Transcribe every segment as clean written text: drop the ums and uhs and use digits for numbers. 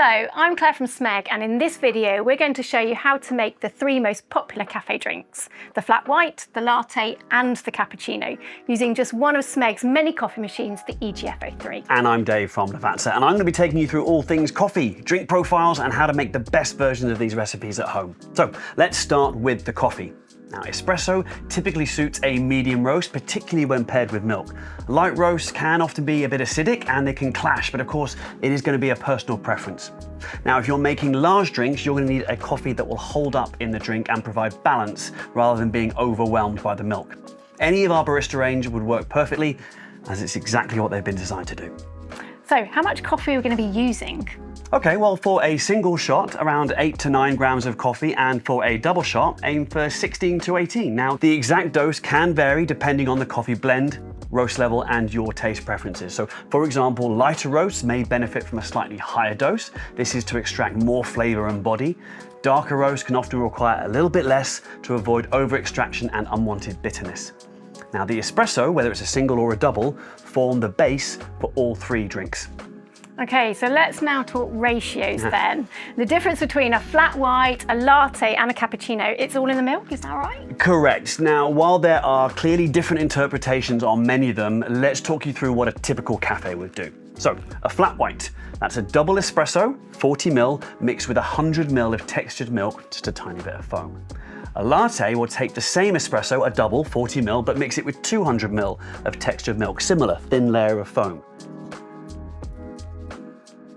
Hello, I'm Claire from Smeg, and in this video we're going to show you how to make the three most popular cafe drinks, the flat white, the latte and the cappuccino, using just one of Smeg's many coffee machines, the EGF03. And I'm Dave from Lavazza, and I'm going to be taking you through all things coffee, drink profiles and how to make the best versions of these recipes at home. So let's start with the coffee. Now, espresso typically suits a medium roast, particularly when paired with milk. Light roasts can often be a bit acidic and they can clash, but of course, it is going to be a personal preference. Now, if you're making large drinks, you're going to need a coffee that will hold up in the drink and provide balance rather than being overwhelmed by the milk. Any of our barista range would work perfectly, as it's exactly what they've been designed to do. So, how much coffee are we going to be using? Okay, well, for a single shot, around 8 to 9 grams of coffee, and for a double shot, aim for 16 to 18. Now, the exact dose can vary depending on the coffee blend, roast level, and your taste preferences. So, for example, lighter roasts may benefit from a slightly higher dose. This is to extract more flavor and body. Darker roasts can often require a little bit less to avoid over-extraction and unwanted bitterness. Now, the espresso, whether it's a single or a double, form the base for all three drinks. Okay, so let's now talk ratios then. The difference between a flat white, a latte and a cappuccino, it's all in the milk, is that right? Correct. Now, while there are clearly different interpretations on many of them, let's talk you through what a typical cafe would do. So, a flat white, that's a double espresso, 40 ml, mixed with 100 ml of textured milk, just a tiny bit of foam. A latte will take the same espresso, a double, 40 ml, but mix it with 200 ml of textured milk, similar, thin layer of foam.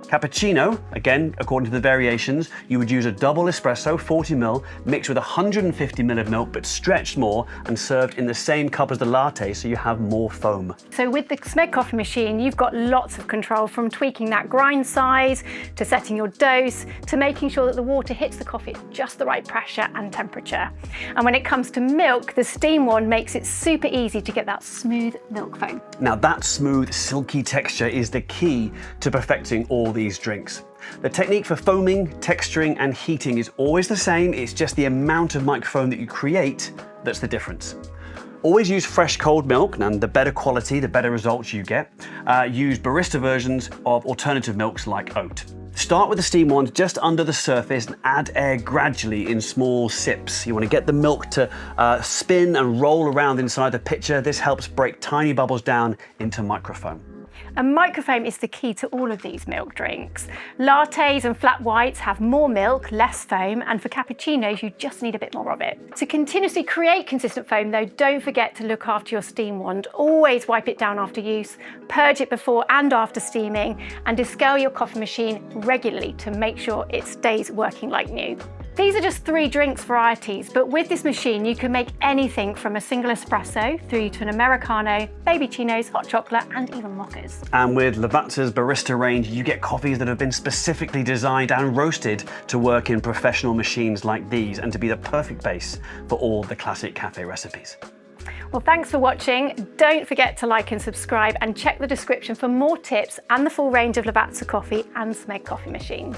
Cappuccino, again, according to the variations, you would use a double espresso, 40 ml, mixed with 150 ml of milk, but stretched more and served in the same cup as the latte, so you have more foam. So with the Smeg coffee machine, you've got lots of control, from tweaking that grind size, to setting your dose, to making sure that the water hits the coffee at just the right pressure and temperature. And when it comes to milk, the steam one makes it super easy to get that smooth milk foam. Now, that smooth, silky texture is the key to perfecting all these drinks. The technique for foaming, texturing and heating is always the same, it's just the amount of microfoam that you create that's the difference. Always use fresh cold milk, and the better quality, the better results you get. Use barista versions of alternative milks like oat. Start with the steam ones just under the surface and add air gradually in small sips. You want to get the milk to spin and roll around inside the pitcher. This helps break tiny bubbles down into microfoam. And microfoam is the key to all of these milk drinks. Lattes and flat whites have more milk, less foam, and for cappuccinos, you just need a bit more of it. To continuously create consistent foam though, don't forget to look after your steam wand. Always wipe it down after use, purge it before and after steaming, and descale your coffee machine regularly to make sure it stays working like new. These are just 3 drinks varieties, but with this machine you can make anything from a single espresso through to an Americano, baby chinos, hot chocolate and even mochas. And with Lavazza's barista range, you get coffees that have been specifically designed and roasted to work in professional machines like these and to be the perfect base for all the classic cafe recipes. Well, thanks for watching. Don't forget to like and subscribe, and check the description for more tips and the full range of Lavazza coffee and Smeg coffee machines.